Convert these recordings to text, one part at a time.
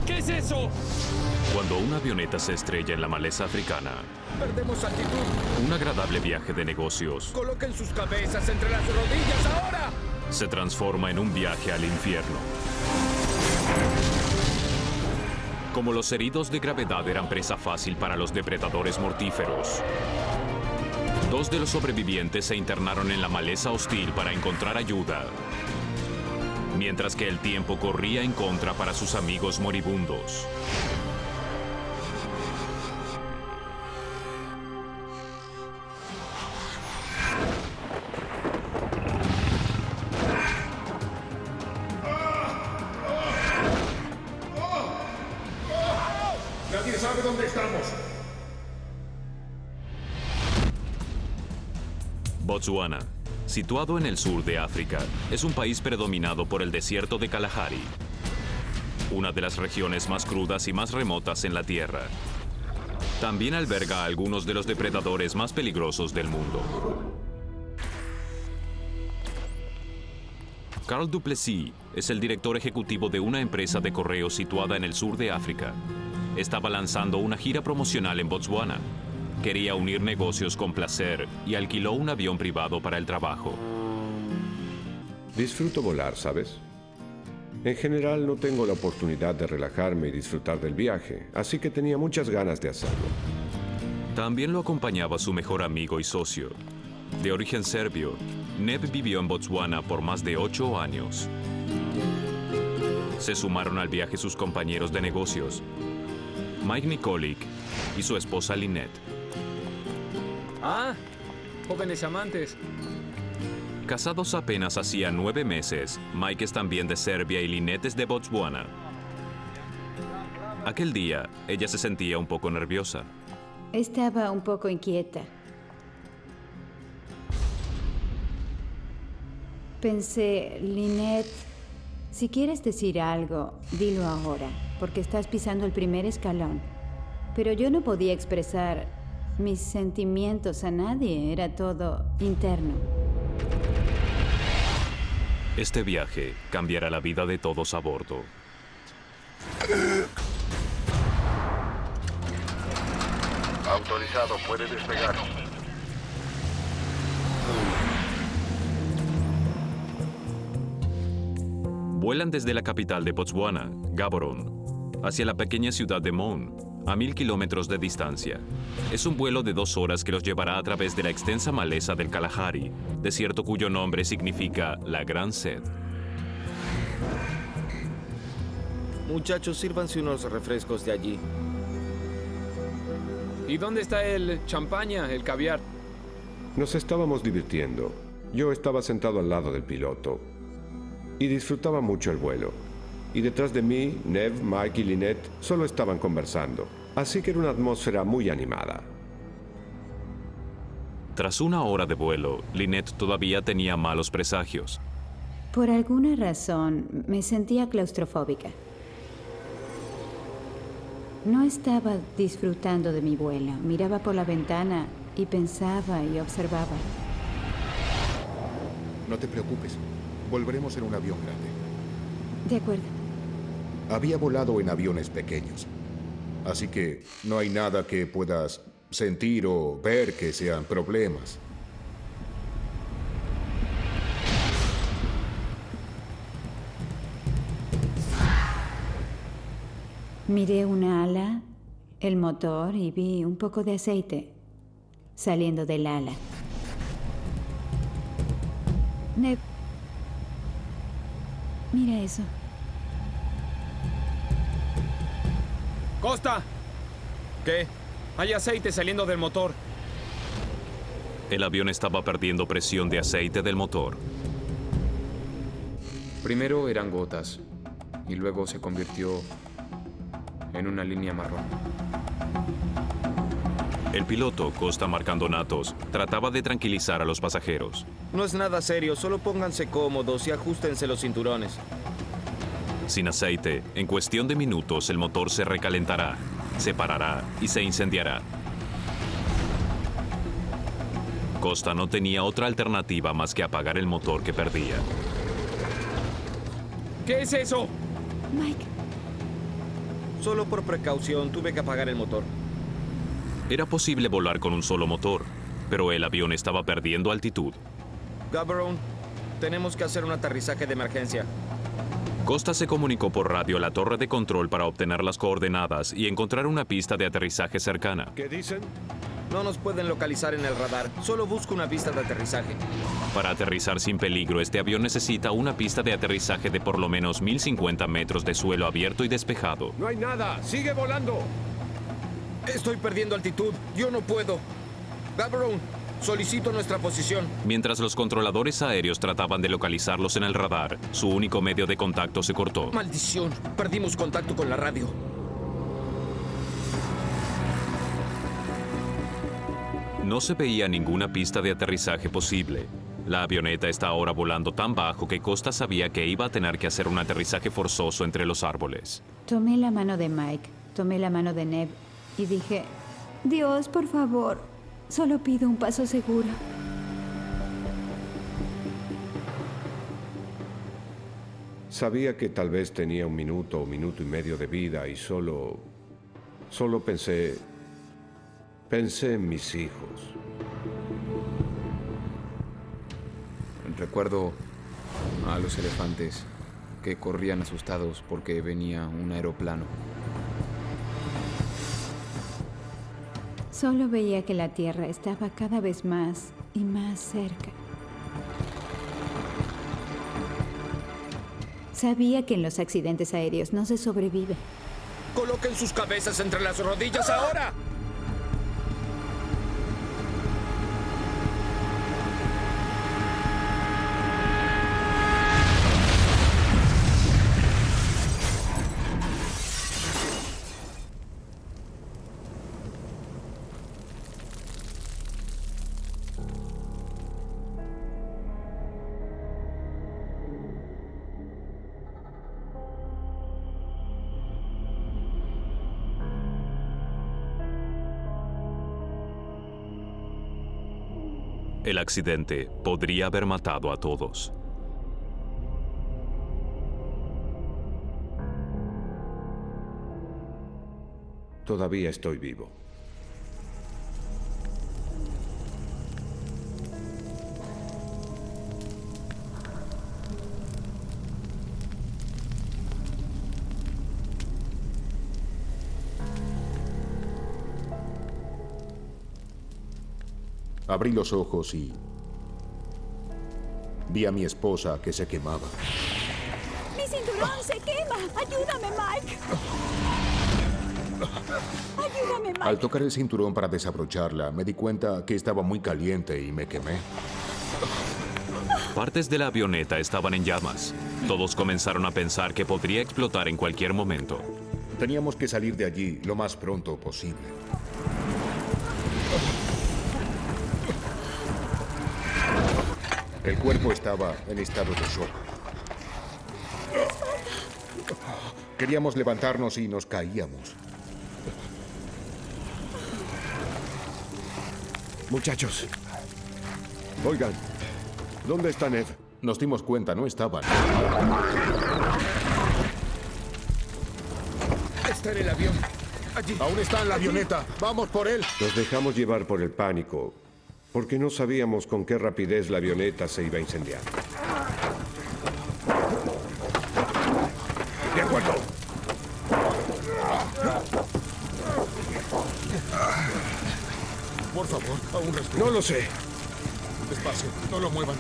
¿Qué es eso? Cuando una avioneta se estrella en la maleza africana, Perdemos altitud. un agradable viaje de negocios Coloquen sus cabezas entre las rodillas ahora. se transforma en un viaje al infierno. Como los heridos de gravedad eran presa fácil para los depredadores mortíferos, 2 de los sobrevivientes se internaron en la maleza hostil para encontrar ayuda, mientras que el tiempo corría en contra para sus amigos moribundos. Nadie sabe dónde estamos. Botswana, situado en el sur de África, es un país predominado por el desierto de Kalahari, una de las regiones más crudas y más remotas en la Tierra. También alberga a algunos de los depredadores más peligrosos del mundo. Carl Du Plessis es el director ejecutivo de una empresa de correos situada en el sur de África. Estaba lanzando una gira promocional en Botswana. Quería unir negocios con placer y alquiló un avión privado para el trabajo. Disfruto volar, ¿sabes? En general no tengo la oportunidad de relajarme y disfrutar del viaje, así que tenía muchas ganas de hacerlo. También lo acompañaba su mejor amigo y socio. De origen serbio, Neb vivió en Botswana por más de 8 años. Se sumaron al viaje sus compañeros de negocios, Mike Nikolic y su esposa Lynette. Ah, jóvenes amantes. Casados apenas hacía 9 meses, Mike es también de Serbia y Lynette es de Botswana. Aquel día, ella se sentía un poco nerviosa. Estaba un poco inquieta. Pensé, Lynette, si quieres decir algo, dilo ahora, porque estás pisando el primer escalón. Pero yo no podía expresar mis sentimientos a nadie, era todo interno. Este viaje cambiará la vida de todos a bordo. Autorizado, puede despegar. Vuelan desde la capital de Botswana, Gaborone, hacia la pequeña ciudad de Mon, a 1000 kilómetros de distancia. Es un vuelo de 2 horas que los llevará a través de la extensa maleza del Kalahari, desierto cuyo nombre significa la gran sed. Muchachos, sírvanse unos refrescos de allí. ¿Y dónde está el champaña, el caviar? Nos estábamos divirtiendo. Yo estaba sentado al lado del piloto y disfrutaba mucho el vuelo. Y detrás de mí, Neb, Mike y Lynette solo estaban conversando. Así que era una atmósfera muy animada. Tras 1 hora de vuelo, Lynette todavía tenía malos presagios. Por alguna razón, me sentía claustrofóbica. No estaba disfrutando de mi vuelo. Miraba por la ventana y pensaba y observaba. No te preocupes. Volveremos en un avión grande. De acuerdo. Había volado en aviones pequeños. Así que no hay nada que puedas sentir o ver que sean problemas. Miré una ala, el motor y vi un poco de aceite saliendo del ala. Neb, mira eso. ¡Costa! ¿Qué? Hay aceite saliendo del motor. El avión estaba perdiendo presión de aceite del motor. Primero eran gotas y luego se convirtió en una línea marrón. El piloto, Costa Marcandonatos, trataba de tranquilizar a los pasajeros. No es nada serio, solo pónganse cómodos y ajustense los cinturones. Sin aceite, en cuestión de minutos el motor se recalentará, se parará y se incendiará. Costa no tenía otra alternativa más que apagar el motor que perdía. ¿Qué es eso? Mike, Solo por precaución tuve que apagar el motor. Era posible volar con un solo motor, pero el avión estaba perdiendo altitud. Gaborone, tenemos que hacer un aterrizaje de emergencia. Costa se comunicó por radio a la torre de control para obtener las coordenadas y encontrar una pista de aterrizaje cercana. ¿Qué dicen? No nos pueden localizar en el radar. Solo busco una pista de aterrizaje. Para aterrizar sin peligro, este avión necesita una pista de aterrizaje de por lo menos 1050 metros de suelo abierto y despejado. No hay nada. ¡Sigue volando! Estoy perdiendo altitud. Yo no puedo. Gaborone, solicito nuestra posición. Mientras los controladores aéreos trataban de localizarlos en el radar, su único medio de contacto se cortó. Maldición. Perdimos contacto con la radio. No se veía ninguna pista de aterrizaje posible. La avioneta está ahora volando tan bajo que Costa sabía que iba a tener que hacer un aterrizaje forzoso entre los árboles. Tomé la mano de Mike, tomé la mano de Neb y dije, Dios, por favor, solo pido un paso seguro. Sabía que tal vez tenía un minuto o minuto y medio de vida y solo pensé en mis hijos. Recuerdo a los elefantes que corrían asustados porque venía un aeroplano. Solo veía que la Tierra estaba cada vez más y más cerca. Sabía que en los accidentes aéreos no se sobrevive. Coloquen sus cabezas entre las rodillas ahora. El accidente podría haber matado a todos. Todavía estoy vivo. Abrí los ojos y vi a mi esposa que se quemaba. ¡Mi cinturón se quema! ¡Ayúdame, Mike! ¡Ayúdame, Mike! Al tocar el cinturón para desabrocharla, me di cuenta que estaba muy caliente y me quemé. Partes de la avioneta estaban en llamas. Todos comenzaron a pensar que podría explotar en cualquier momento. Teníamos que salir de allí lo más pronto posible. El cuerpo estaba en estado de shock. Queríamos levantarnos y nos caíamos. Muchachos. Oigan, ¿dónde está Ned? Nos dimos cuenta, no estaban. Está en el avión. Allí. Aún está en la avioneta. Vamos por él. Nos dejamos llevar por el pánico, porque no sabíamos con qué rapidez la avioneta se iba a incendiar. De acuerdo. Por favor, aún respira. No lo sé. Despacio, no lo muevan.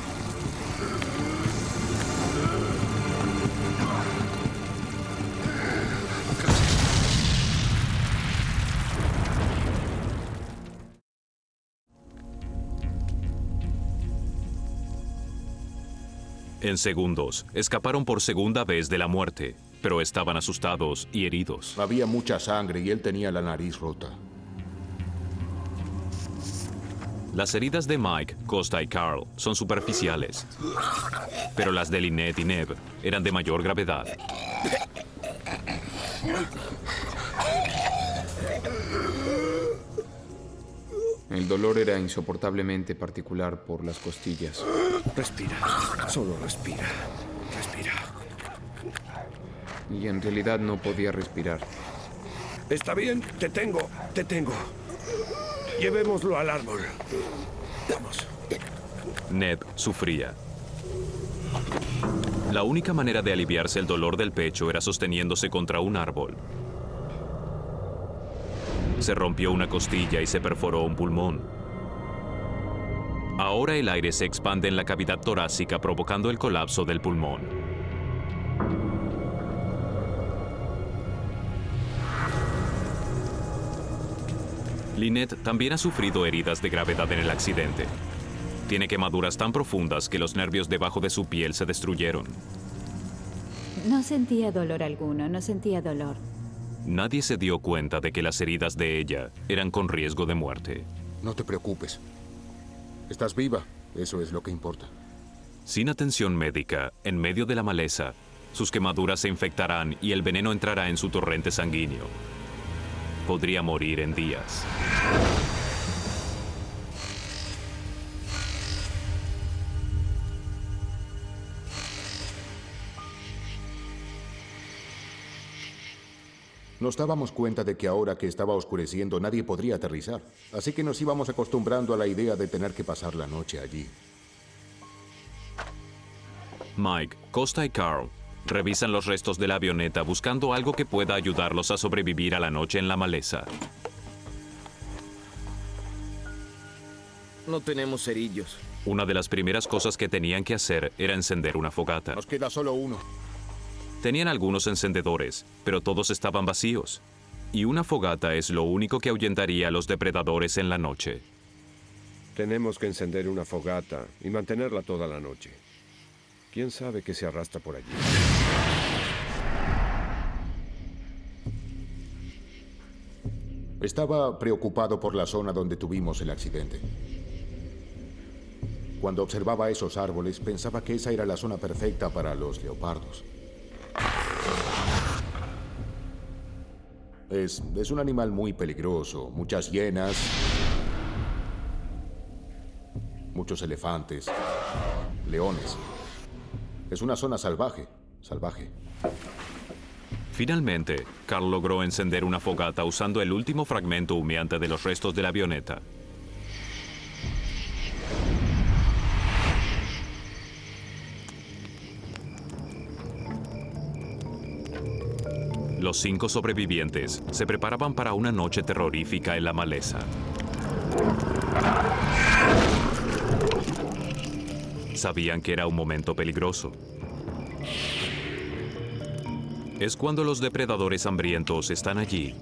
En segundos, escaparon por segunda vez de la muerte, pero estaban asustados y heridos. Había mucha sangre y él tenía la nariz rota. Las heridas de Mike, Costa y Carl son superficiales, pero las de Lynette y Neb eran de mayor gravedad. El dolor era insoportablemente particular por las costillas. Respira, solo respira, respira. Y en realidad no podía respirar. Está bien, te tengo. Llevémoslo al árbol. Vamos. Ned sufría. La única manera de aliviarse el dolor del pecho era sosteniéndose contra un árbol. Se rompió una costilla y se perforó un pulmón. Ahora el aire se expande en la cavidad torácica, provocando el colapso del pulmón. Lynette también ha sufrido heridas de gravedad en el accidente. Tiene quemaduras tan profundas que los nervios debajo de su piel se destruyeron. No sentía dolor alguno, no sentía dolor. Nadie se dio cuenta de que las heridas de ella eran con riesgo de muerte. No te preocupes. Estás viva. Eso es lo que importa. Sin atención médica, en medio de la maleza, sus quemaduras se infectarán y el veneno entrará en su torrente sanguíneo. Podría morir en días. Nos dábamos cuenta de que ahora que estaba oscureciendo nadie podría aterrizar. Así que nos íbamos acostumbrando a la idea de tener que pasar la noche allí. Mike, Costa y Carl revisan los restos de la avioneta buscando algo que pueda ayudarlos a sobrevivir a la noche en la maleza. No tenemos cerillos. Una de las primeras cosas que tenían que hacer era encender una fogata. Nos queda solo uno. Tenían algunos encendedores, pero todos estaban vacíos. Y una fogata es lo único que ahuyentaría a los depredadores en la noche. Tenemos que encender una fogata y mantenerla toda la noche. ¿Quién sabe qué se arrastra por allí? Estaba preocupado por la zona donde tuvimos el accidente. Cuando observaba esos árboles, pensaba que esa era la zona perfecta para los leopardos. Es un animal muy peligroso. Muchas hienas, muchos elefantes, leones. Es una zona salvaje. Finalmente, Carl logró encender una fogata usando el último fragmento humeante de los restos de la avioneta. Los 5 sobrevivientes se preparaban para una noche terrorífica en la maleza. Sabían que era un momento peligroso. Es cuando los depredadores hambrientos están allí,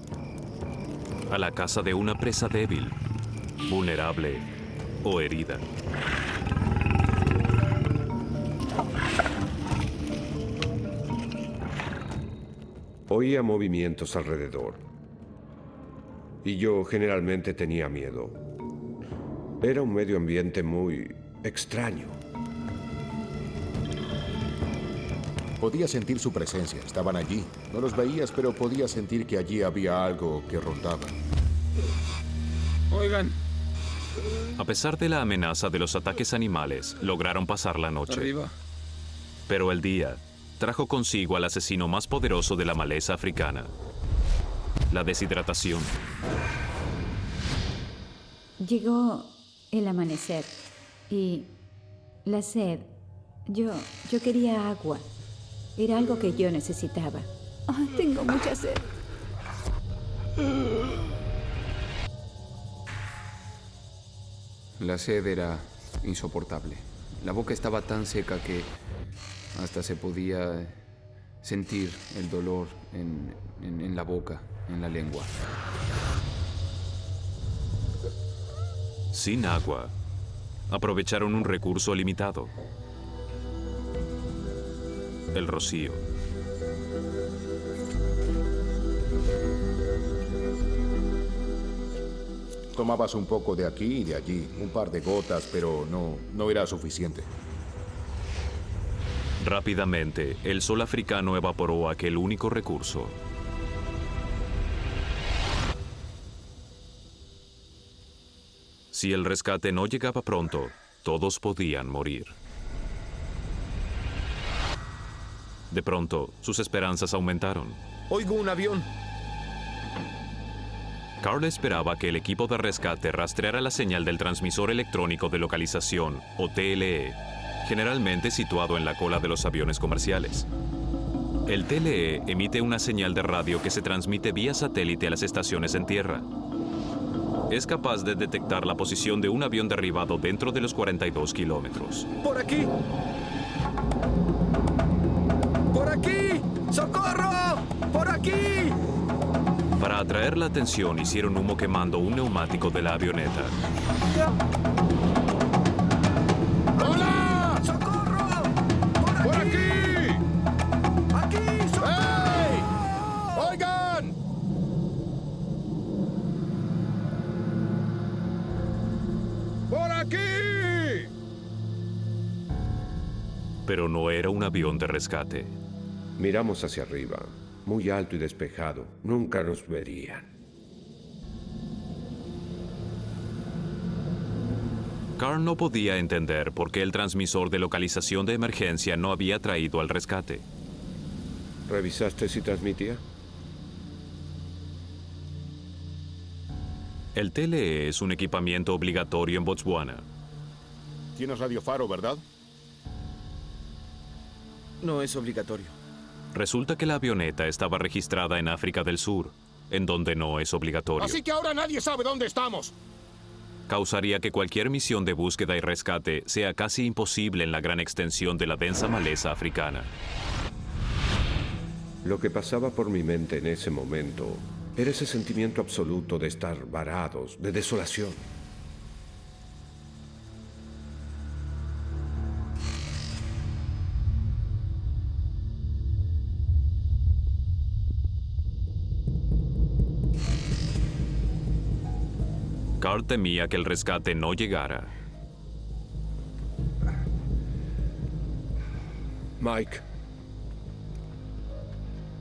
a la caza de una presa débil, vulnerable o herida. Oía movimientos alrededor. Y yo generalmente tenía miedo. Era un medio ambiente muy extraño. Podía sentir su presencia. Estaban allí. No los veías, pero podía sentir que allí había algo que rondaba. Oigan, A pesar de la amenaza de los ataques animales, lograron pasar la noche. arriba. Pero el día trajo consigo al asesino más poderoso de la maleza africana: la deshidratación. Llegó el amanecer y la sed. Yo quería agua. Era algo que yo necesitaba. Ay, tengo mucha sed. La sed era insoportable. La boca estaba tan seca que hasta se podía sentir el dolor en la boca, en la lengua. Sin agua, aprovecharon un recurso limitado: el rocío. Tomabas un poco de aquí y de allí, un par de gotas, pero no era suficiente. Rápidamente, el sol africano evaporó aquel único recurso. Si el rescate no llegaba pronto, todos podían morir. De pronto, sus esperanzas aumentaron. Oigo un avión. Carl esperaba que el equipo de rescate rastreara la señal del transmisor electrónico de localización, o TLE, generalmente situado en la cola de los aviones comerciales. El TLE emite una señal de radio que se transmite vía satélite a las estaciones en tierra. Es capaz de detectar la posición de un avión derribado dentro de los 42 kilómetros. ¡Por aquí! ¡Por aquí! ¡Socorro! ¡Por aquí! Para atraer la atención, hicieron humo quemando un neumático de la avioneta. ¡Hola! ¡Socorro! ¡Por aquí! ¡Aquí! ¡Socorro! ¡Hey! ¡Oigan! ¡Por aquí! Pero no era un avión de rescate. Miramos hacia arriba, muy alto y despejado. Nunca nos verían. Carl no podía entender por qué el transmisor de localización de emergencia no había traído al rescate. ¿Revisaste si transmitía? El TLE es un equipamiento obligatorio en Botswana. Tienes radiofaro, ¿verdad? No es obligatorio. Resulta que la avioneta estaba registrada en África del Sur, en donde no es obligatorio. Así que ahora nadie sabe dónde estamos. Causaría que cualquier misión de búsqueda y rescate sea casi imposible en la gran extensión de la densa maleza africana. Lo que pasaba por mi mente en ese momento era ese sentimiento absoluto de estar varados, de desolación. Carl temía que el rescate no llegara. Mike,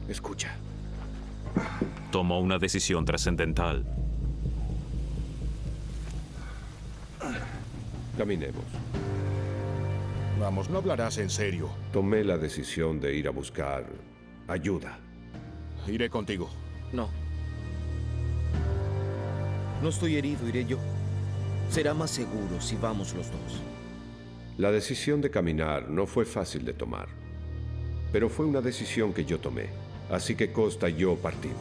escucha. Tomó una decisión trascendental. Caminemos. Vamos, no hablarás en serio. Tomé la decisión de ir a buscar ayuda. Iré contigo. No. No estoy herido, iré yo. Será más seguro si vamos los dos. La decisión de caminar no fue fácil de tomar, pero fue una decisión que yo tomé. Así que Costa y yo partimos.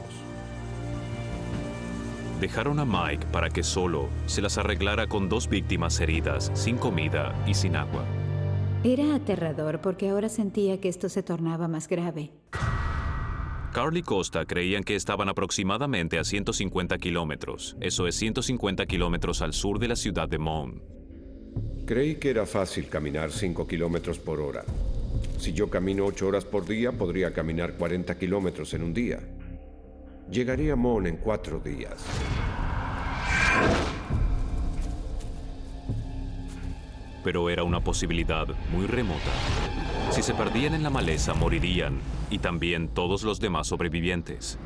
Dejaron a Mike para que solo se las arreglara con 2 víctimas heridas, sin comida y sin agua. Era aterrador porque ahora sentía que esto se tornaba más grave. Carl y Costa creían que estaban aproximadamente a 150 kilómetros. Eso es 150 kilómetros al sur de la ciudad de Mon. Creí que era fácil caminar 5 kilómetros por hora. Si yo camino 8 horas por día, podría caminar 40 kilómetros en un día. Llegaría a Mon en 4 días. Pero era una posibilidad muy remota. Si se perdían en la maleza, morirían, y también todos los demás sobrevivientes.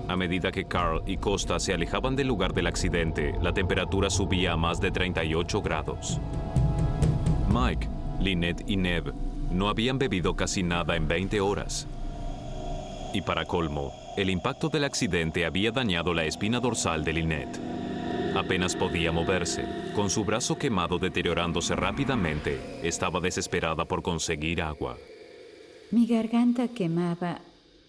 A medida que Carl y Costa se alejaban del lugar del accidente, la temperatura subía a más de 38 grados. Mike, Lynette y Neve no habían bebido casi nada en 20 horas. Y para colmo, el impacto del accidente había dañado la espina dorsal de Lynette. Apenas podía moverse. Con su brazo quemado deteriorándose rápidamente, estaba desesperada por conseguir agua. Mi garganta quemaba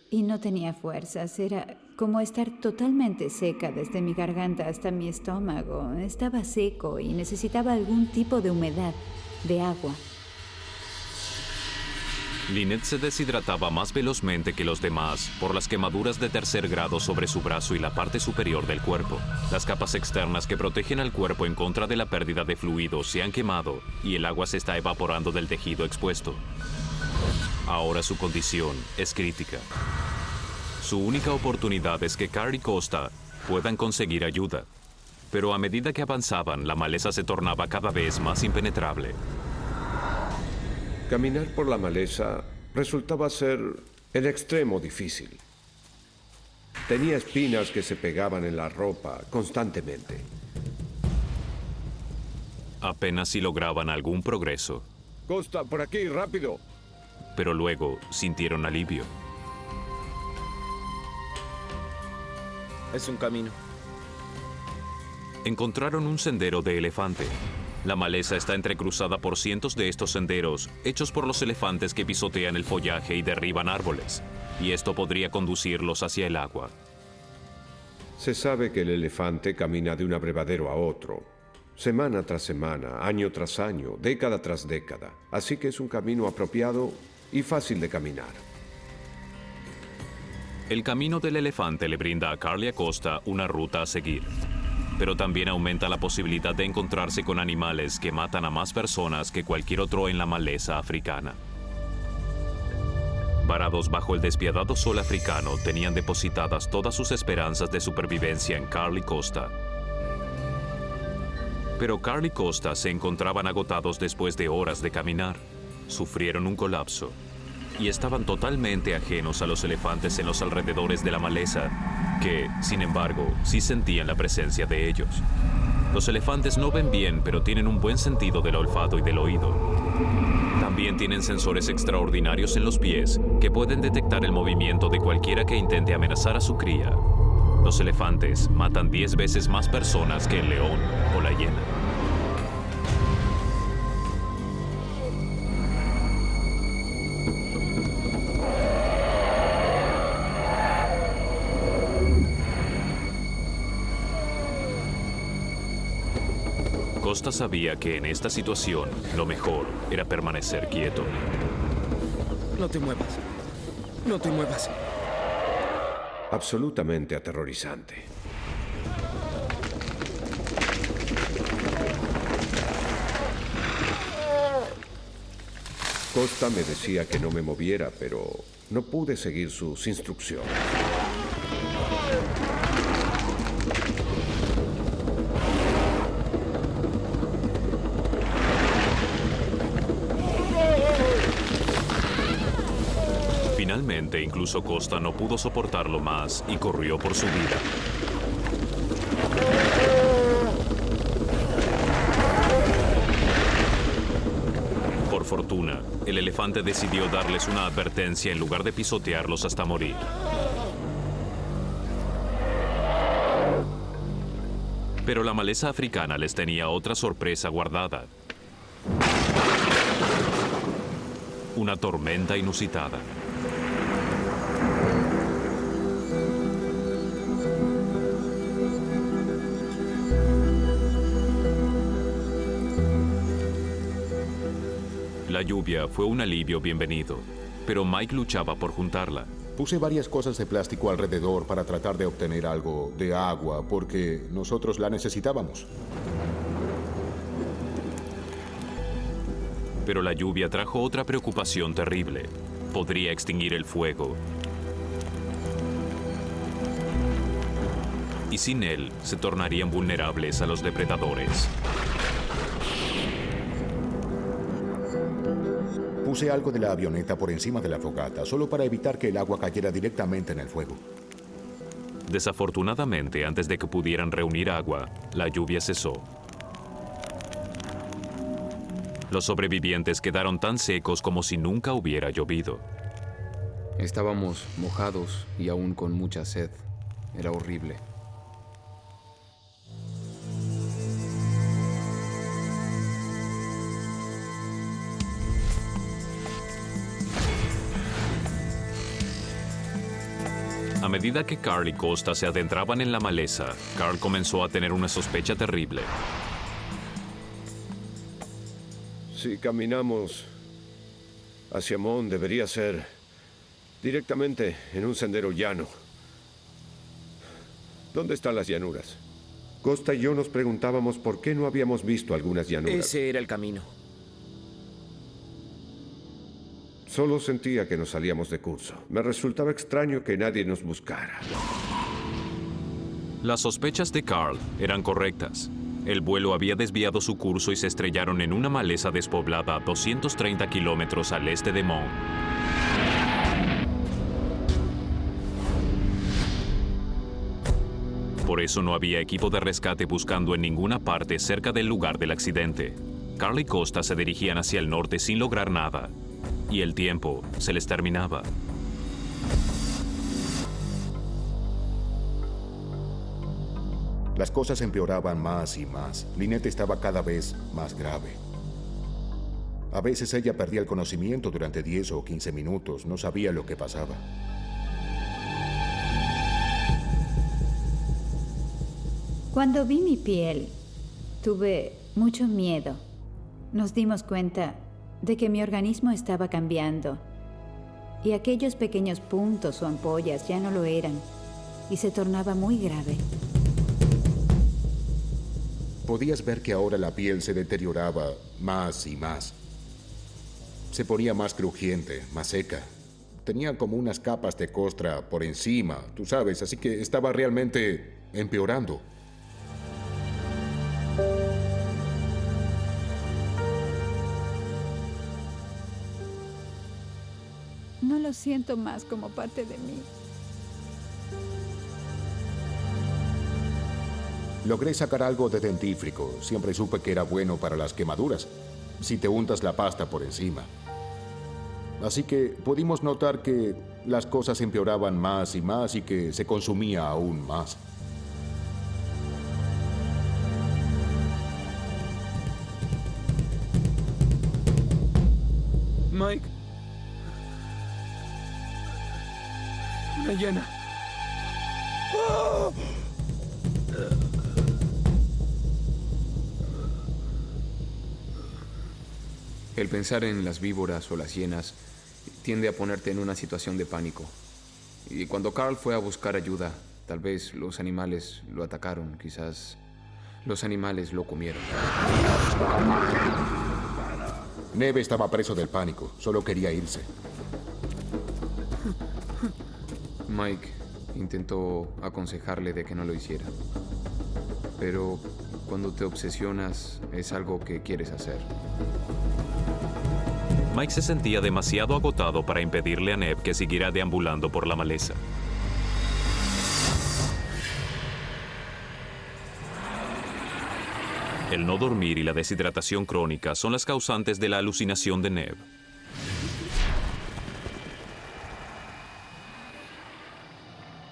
y no tenía fuerzas. Era como estar totalmente seca desde mi garganta hasta mi estómago. Estaba seco y necesitaba algún tipo de humedad, de agua. Lynette se deshidrataba más velozmente que los demás por las quemaduras de 3er grado sobre su brazo y la parte superior del cuerpo. Las capas externas que protegen al cuerpo en contra de la pérdida de fluidos se han quemado y el agua se está evaporando del tejido expuesto. Ahora su condición es crítica. Su única oportunidad es que Carl y Costa puedan conseguir ayuda. Pero a medida que avanzaban, la maleza se tornaba cada vez más impenetrable. Caminar por la maleza resultaba ser en extremo difícil. Tenía espinas que se pegaban en la ropa constantemente. Apenas si lograban algún progreso. Costa, por aquí, rápido. Pero luego sintieron alivio. Es un camino. Encontraron un sendero de elefante. La maleza está entrecruzada por cientos de estos senderos, hechos por los elefantes que pisotean el follaje y derriban árboles. Y esto podría conducirlos hacia el agua. Se sabe que el elefante camina de un abrevadero a otro, semana tras semana, año tras año, década tras década. Así que es un camino apropiado y fácil de caminar. El camino del elefante le brinda a Carl y a Costa una ruta a seguir. Pero también aumenta la posibilidad de encontrarse con animales que matan a más personas que cualquier otro en la maleza africana. Varados bajo el despiadado sol africano, tenían depositadas todas sus esperanzas de supervivencia en Carl y Costa. Pero Carl y Costa se encontraban agotados después de horas de caminar. Sufrieron un colapso y estaban totalmente ajenos a los elefantes en los alrededores de la maleza, que, sin embargo, sí sentían la presencia de ellos. Los elefantes no ven bien, pero tienen un buen sentido del olfato y del oído. También tienen sensores extraordinarios en los pies que pueden detectar el movimiento de cualquiera que intente amenazar a su cría. Los elefantes matan 10 veces más personas que el león o la hiena. Costa sabía que en esta situación lo mejor era permanecer quieto. No te muevas. No te muevas. Absolutamente aterrorizante. Costa me decía que no me moviera, pero no pude seguir sus instrucciones. Finalmente, incluso Costa no pudo soportarlo más y corrió por su vida. Por fortuna, el elefante decidió darles una advertencia en lugar de pisotearlos hasta morir. Pero la maleza africana les tenía otra sorpresa guardada. Una tormenta inusitada. La lluvia fue un alivio bienvenido, pero Mike luchaba por juntarla. Puse varias cosas de plástico alrededor para tratar de obtener algo de agua, porque nosotros la necesitábamos. Pero la lluvia trajo otra preocupación terrible. Podría extinguir el fuego. Y sin él, se tornarían vulnerables a los depredadores. Puse algo de la avioneta por encima de la fogata, solo para evitar que el agua cayera directamente en el fuego. Desafortunadamente, antes de que pudieran reunir agua, la lluvia cesó. Los sobrevivientes quedaron tan secos como si nunca hubiera llovido. Estábamos mojados y aún con mucha sed. Era horrible. A medida que Carl y Costa se adentraban en la maleza, Carl comenzó a tener una sospecha terrible. Si caminamos hacia Mont, debería ser directamente en un sendero llano. ¿Dónde están las llanuras? Costa y yo nos preguntábamos por qué no habíamos visto algunas llanuras. Ese era el camino. Solo sentía que nos salíamos de curso. Me resultaba extraño que nadie nos buscara. Las sospechas de Carl eran correctas. El vuelo había desviado su curso y se estrellaron en una maleza despoblada a 230 kilómetros al este de Mont. Por eso no había equipo de rescate buscando en ninguna parte cerca del lugar del accidente. Carl y Costa se dirigían hacia el norte sin lograr nada. Y el tiempo se les terminaba. Las cosas empeoraban más y más. Lynette estaba cada vez más grave. A veces ella perdía el conocimiento durante 10 o 15 minutos. No sabía lo que pasaba. Cuando vi mi piel, tuve mucho miedo. Nos dimos cuenta de que mi organismo estaba cambiando. Y aquellos pequeños puntos o ampollas ya no lo eran. Y se tornaba muy grave. Podías ver que ahora la piel se deterioraba más y más. Se ponía más crujiente, más seca. Tenía como unas capas de costra por encima, tú sabes, así que estaba realmente empeorando. No lo siento más como parte de mí. Logré sacar algo de dentífrico. Siempre supe que era bueno para las quemaduras, si te untas la pasta por encima. Así que pudimos notar que las cosas empeoraban más y más y que se consumía aún más. Mike. Una hiena. ¡Oh! El pensar en las víboras o las hienas tiende a ponerte en una situación de pánico. Y cuando Carl fue a buscar ayuda, tal vez los animales lo atacaron, quizás los animales lo comieron. Neve estaba preso del pánico, solo quería irse. Mike intentó aconsejarle de que no lo hiciera. Pero cuando te obsesionas, es algo que quieres hacer. Mike se sentía demasiado agotado para impedirle a Neve que siguiera deambulando por la maleza. El no dormir y la deshidratación crónica son las causantes de la alucinación de Neve.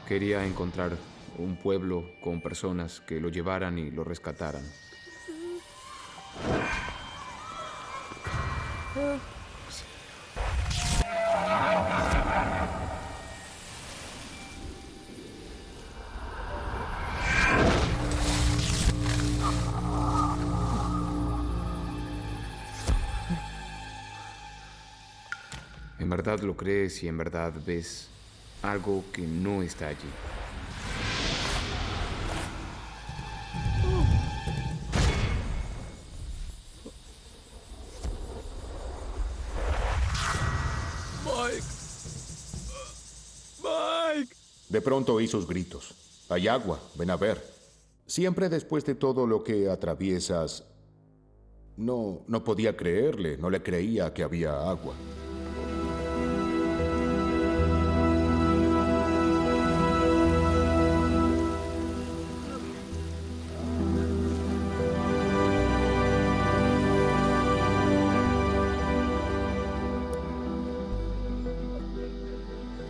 Quería encontrar un pueblo con personas que lo llevaran y lo rescataran. ¿En verdad lo crees y en verdad ves algo que no está allí? Mike. Mike. De pronto oí sus gritos. Hay agua, ven a ver. Siempre después de todo lo que atraviesas, no podía creerle, no le creía que había agua.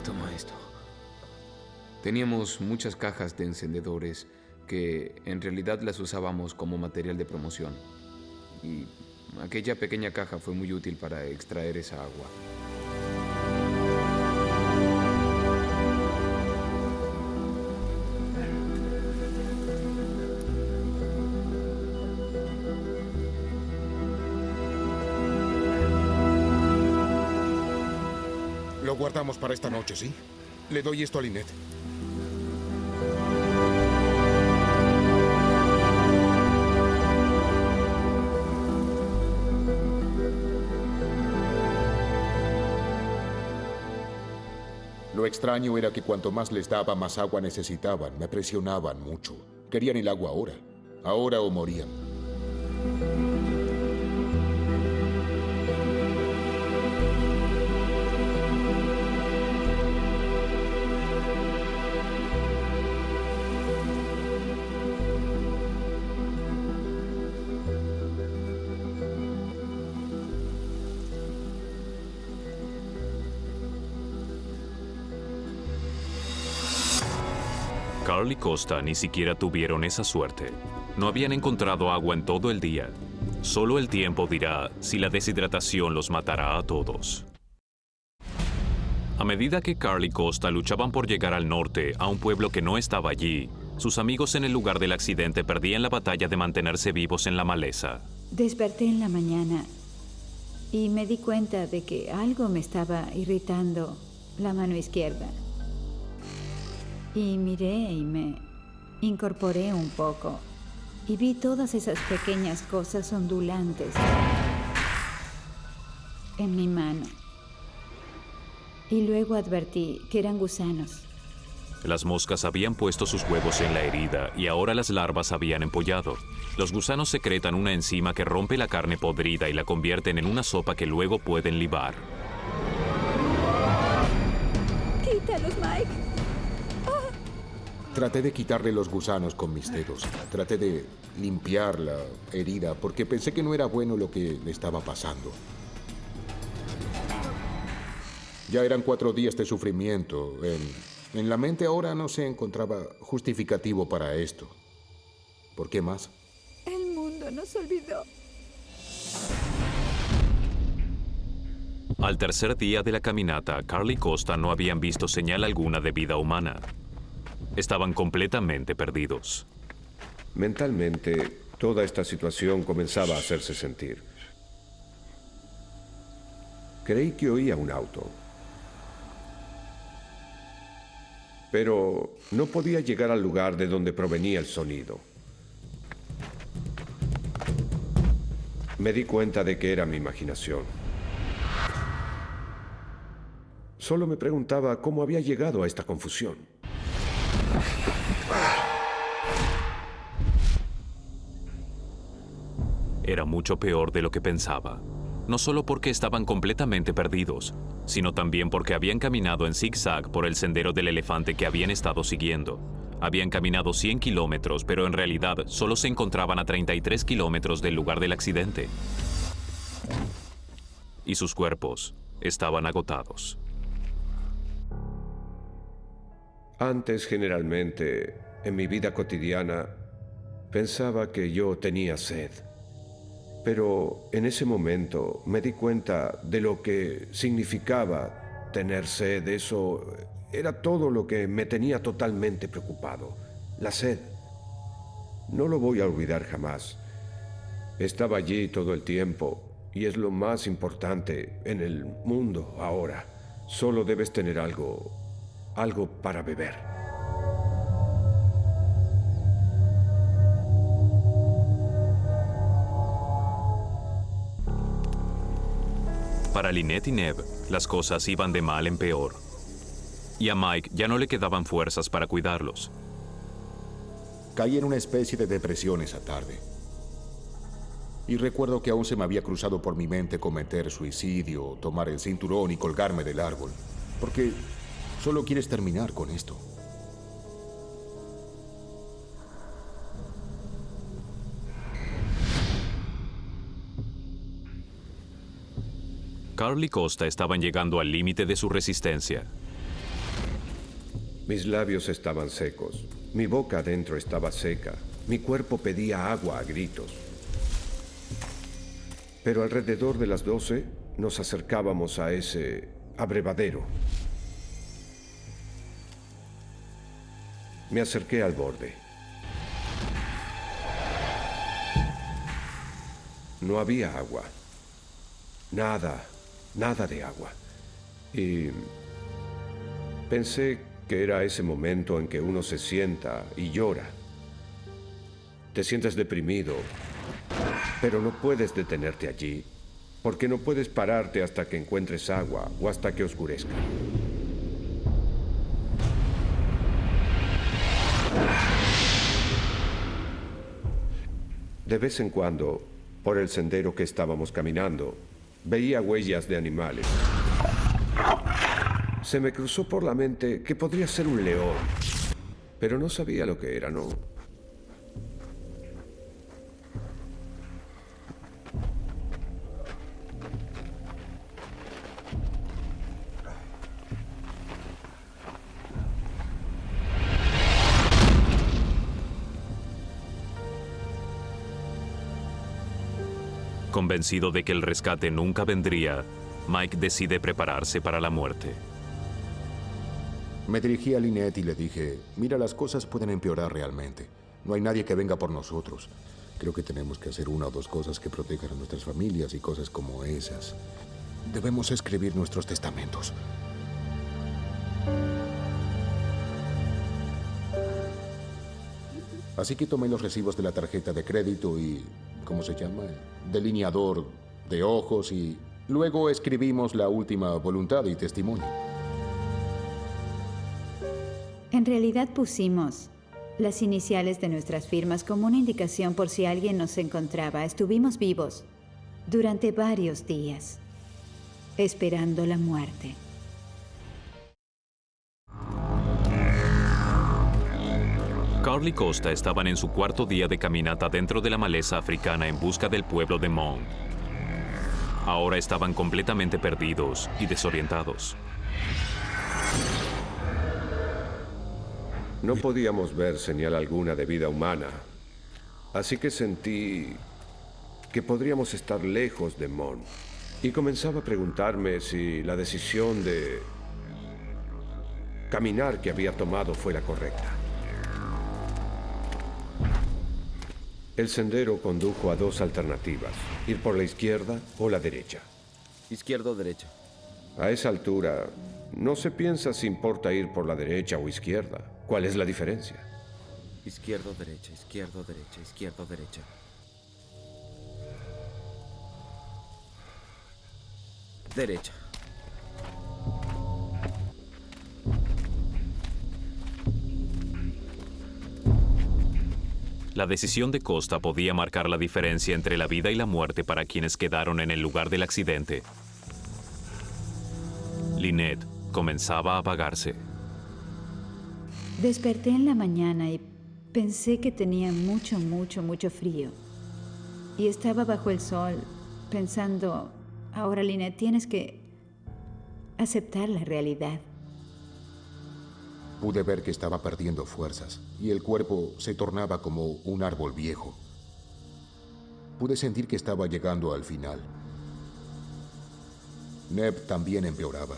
Toma esto. Teníamos muchas cajas de encendedores que en realidad las usábamos como material de promoción. Y aquella pequeña caja fue muy útil para extraer esa agua. Lo guardamos para esta noche, ¿sí? Le doy esto a Lynette. Lo extraño era que cuanto más les daba, más agua necesitaban. Me presionaban mucho. Querían el agua ahora. Ahora o morían. Carl y Costa ni siquiera tuvieron esa suerte. No habían encontrado agua en todo el día. Solo el tiempo dirá si la deshidratación los matará a todos. A medida que Carl y Costa luchaban por llegar al norte, a un pueblo que no estaba allí, sus amigos en el lugar del accidente perdían la batalla de mantenerse vivos en la maleza. Desperté en la mañana y me di cuenta de que algo me estaba irritando la mano izquierda. Y miré y me incorporé un poco y vi todas esas pequeñas cosas ondulantes en mi mano. Y luego advertí que eran gusanos. Las moscas habían puesto sus huevos en la herida y ahora las larvas habían empollado. Los gusanos secretan una enzima que rompe la carne podrida y la convierten en una sopa que luego pueden libar. ¡Quítalos, Mike! Traté de quitarle los gusanos con mis dedos. Traté de limpiar la herida porque pensé que no era bueno lo que le estaba pasando. Ya eran 4 días de sufrimiento. En la mente ahora no se encontraba justificativo para esto. ¿Por qué más? El mundo nos olvidó. Al tercer día de la caminata, Carl y Costa no habían visto señal alguna de vida humana. Estaban completamente perdidos. Mentalmente, toda esta situación comenzaba a hacerse sentir. Creí que oía un auto. Pero no podía llegar al lugar de donde provenía el sonido. Me di cuenta de que era mi imaginación. Solo me preguntaba cómo había llegado a esta confusión. Era mucho peor de lo que pensaba. No solo porque estaban completamente perdidos, sino también porque habían caminado en zigzag por el sendero del elefante que habían estado siguiendo. Habían caminado 100 kilómetros, pero en realidad solo se encontraban a 33 kilómetros del lugar del accidente. Y sus cuerpos estaban agotados. Antes, generalmente, en mi vida cotidiana, pensaba que yo tenía sed. Pero en ese momento me di cuenta de lo que significaba tener sed. Eso era todo lo que me tenía totalmente preocupado. La sed. No lo voy a olvidar jamás. Estaba allí todo el tiempo y es lo más importante en el mundo ahora. Solo debes tener algo para beber. Para Lynette y Neve, las cosas iban de mal en peor. Y a Mike ya no le quedaban fuerzas para cuidarlos. Caí en una especie de depresión esa tarde. Y recuerdo que aún se me había cruzado por mi mente cometer suicidio, tomar el cinturón y colgarme del árbol. Porque solo quieres terminar con esto. Carl y Costa estaban llegando al límite de su resistencia. Mis labios estaban secos, mi boca adentro estaba seca, mi cuerpo pedía agua a gritos. Pero alrededor de las 12 nos acercábamos a ese abrevadero. Me acerqué al borde. No había agua. Nada de agua. Y pensé que era ese momento en que uno se sienta y llora. Te sientes deprimido, pero no puedes detenerte allí, porque no puedes pararte hasta que encuentres agua o hasta que oscurezca. De vez en cuando, por el sendero que estábamos caminando, veía huellas de animales. Se me cruzó por la mente que podría ser un león, pero no sabía lo que era, ¿no? Convencido de que el rescate nunca vendría, Mike decide prepararse para la muerte. Me dirigí a Lynette y le dije, mira, las cosas pueden empeorar realmente. No hay nadie que venga por nosotros. Creo que tenemos que hacer una o dos cosas que protejan a nuestras familias y cosas como esas. Debemos escribir nuestros testamentos. Así que tomé los recibos de la tarjeta de crédito y, ¿cómo se llama? Delineador de ojos y luego escribimos la última voluntad y testimonio. En realidad pusimos las iniciales de nuestras firmas como una indicación por si alguien nos encontraba. Estuvimos vivos durante varios días, esperando la muerte. Carl y Costa estaban en su cuarto día de caminata dentro de la maleza africana en busca del pueblo de Mon. Ahora estaban completamente perdidos y desorientados. No podíamos ver señal alguna de vida humana, así que sentí que podríamos estar lejos de Mon. Y comenzaba a preguntarme si la decisión de caminar que había tomado fue la correcta. El sendero condujo a dos alternativas, ir por la izquierda o la derecha. Izquierda o derecha. A esa altura, no se piensa si importa ir por la derecha o izquierda. ¿Cuál es la diferencia? Izquierda o derecha, izquierda o derecha, izquierda o derecha. Derecha. La decisión de Costa podía marcar la diferencia entre la vida y la muerte para quienes quedaron en el lugar del accidente. Lynette comenzaba a apagarse. Desperté en la mañana y pensé que tenía mucho frío. Y estaba bajo el sol pensando, ahora Lynette, tienes que aceptar la realidad. Pude ver que estaba perdiendo fuerzas y el cuerpo se tornaba como un árbol viejo. Pude sentir que estaba llegando al final. Neb también empeoraba.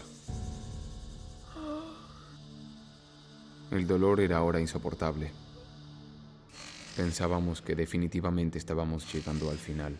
El dolor era ahora insoportable. Pensábamos que definitivamente estábamos llegando al final.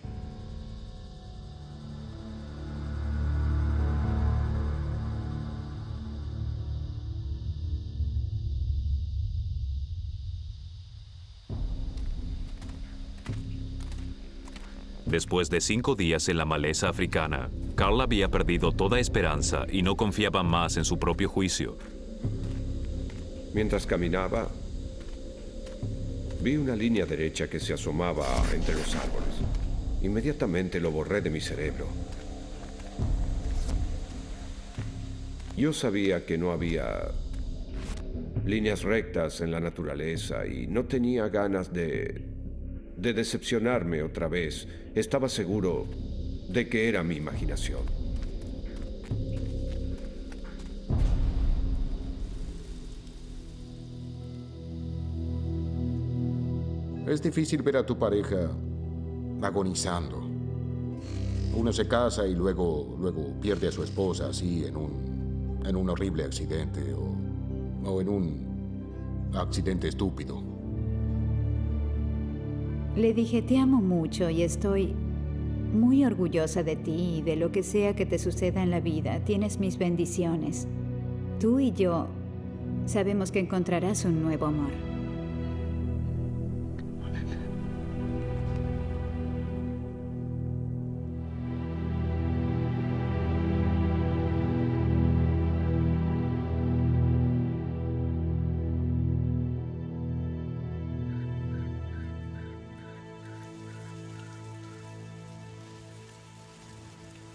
Después de 5 días en la maleza africana, Carl había perdido toda esperanza y no confiaba más en su propio juicio. Mientras caminaba, vi una línea derecha que se asomaba entre los árboles. Inmediatamente lo borré de mi cerebro. Yo sabía que no había líneas rectas en la naturaleza y no tenía ganas de decepcionarme otra vez. Estaba seguro de que era mi imaginación. Es difícil ver a tu pareja agonizando. Uno se casa y luego pierde a su esposa así en un horrible accidente o en un accidente estúpido. Le dije, te amo mucho y estoy muy orgullosa de ti y de lo que sea que te suceda en la vida. Tienes mis bendiciones. Tú y yo sabemos que encontrarás un nuevo amor.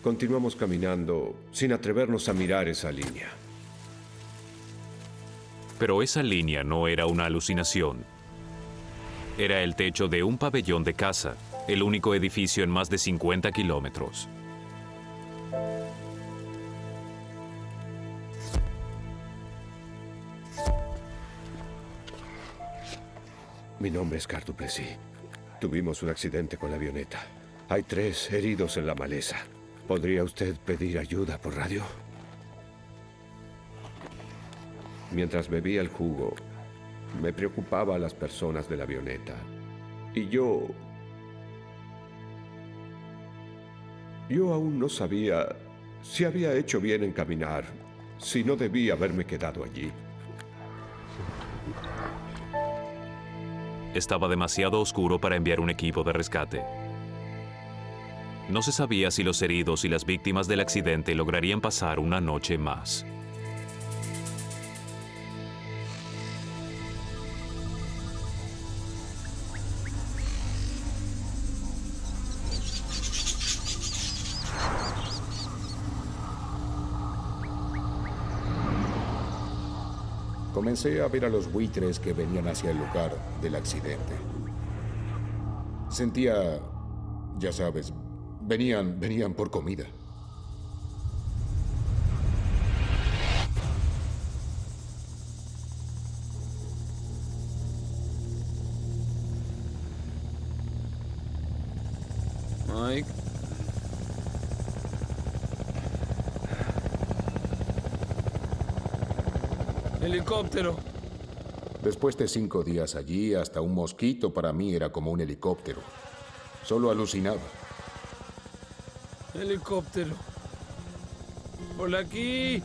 Continuamos caminando sin atrevernos a mirar esa línea. Pero esa línea no era una alucinación. Era el techo de un pabellón de casa, el único edificio en más de 50 kilómetros. Mi nombre es Carl Duplessis. Tuvimos un accidente con la avioneta. Hay 3 heridos en la maleza. ¿Podría usted pedir ayuda por radio? Mientras bebía el jugo, me preocupaba a las personas de la avioneta. Y yo aún no sabía si había hecho bien en caminar, si no debía haberme quedado allí. Estaba demasiado oscuro para enviar un equipo de rescate. No se sabía si los heridos y las víctimas del accidente lograrían pasar una noche más. Comencé a ver a los buitres que venían hacia el lugar del accidente. Sentía, ya sabes, venían por comida. Mike. Helicóptero. Después de 5 días allí, hasta un mosquito para mí era como un helicóptero. Solo alucinaba. Helicóptero. Por aquí.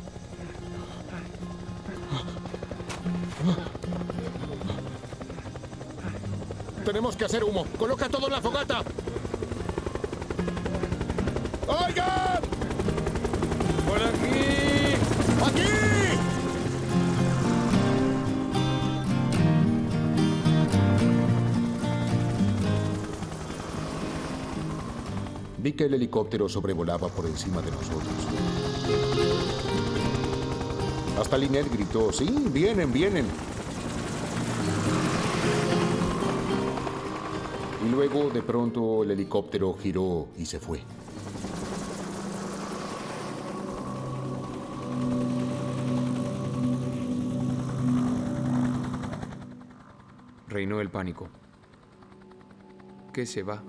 Tenemos que hacer humo. Coloca todo en la fogata. ¡Oigan! Por aquí. ¡Aquí! Vi que el helicóptero sobrevolaba por encima de nosotros. Hasta Lynette gritó, ¡sí, vienen, vienen! Y luego, de pronto, el helicóptero giró y se fue. Reinó el pánico. ¿Qué se va?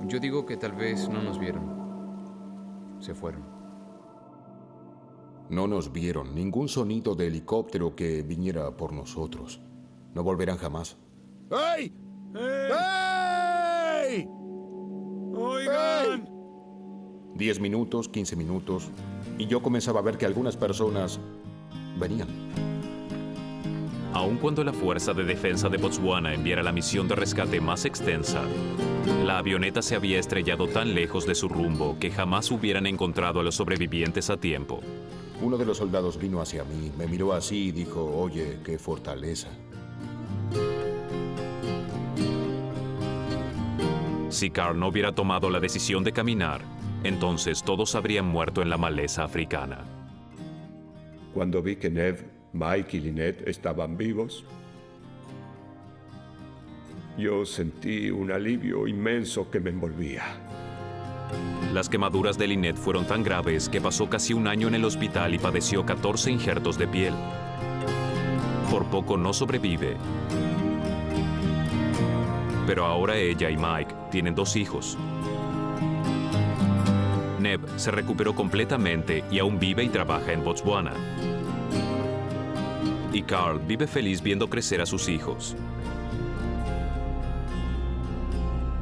Yo digo que tal vez no nos vieron. Se fueron. No nos vieron. Ningún sonido de helicóptero que viniera por nosotros. No volverán jamás. ¡Ey! ¡Ey! Oigan. 10 minutos, 15 minutos. Y yo comenzaba a ver que algunas personas venían. Aun cuando la Fuerza de Defensa de Botswana enviara la misión de rescate más extensa, la avioneta se había estrellado tan lejos de su rumbo que jamás hubieran encontrado a los sobrevivientes a tiempo. Uno de los soldados vino hacia mí, me miró así y dijo, oye, qué fortaleza. Si Carl no hubiera tomado la decisión de caminar, entonces todos habrían muerto en la maleza africana. Cuando vi que Nev, Mike y Lynette estaban vivos, yo sentí un alivio inmenso que me envolvía. Las quemaduras de Lynette fueron tan graves que pasó casi un año en el hospital y padeció 14 injertos de piel. Por poco no sobrevive. Pero ahora ella y Mike tienen 2 hijos. Nev se recuperó completamente y aún vive y trabaja en Botswana. Y Carl vive feliz viendo crecer a sus hijos.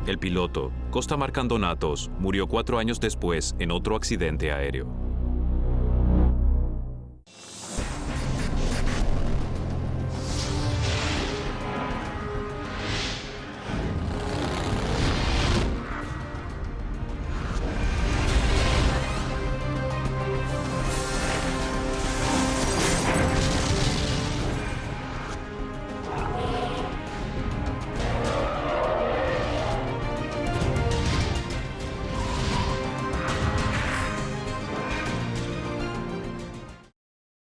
El piloto, Costa Marcandonatos, murió 4 años después en otro accidente aéreo.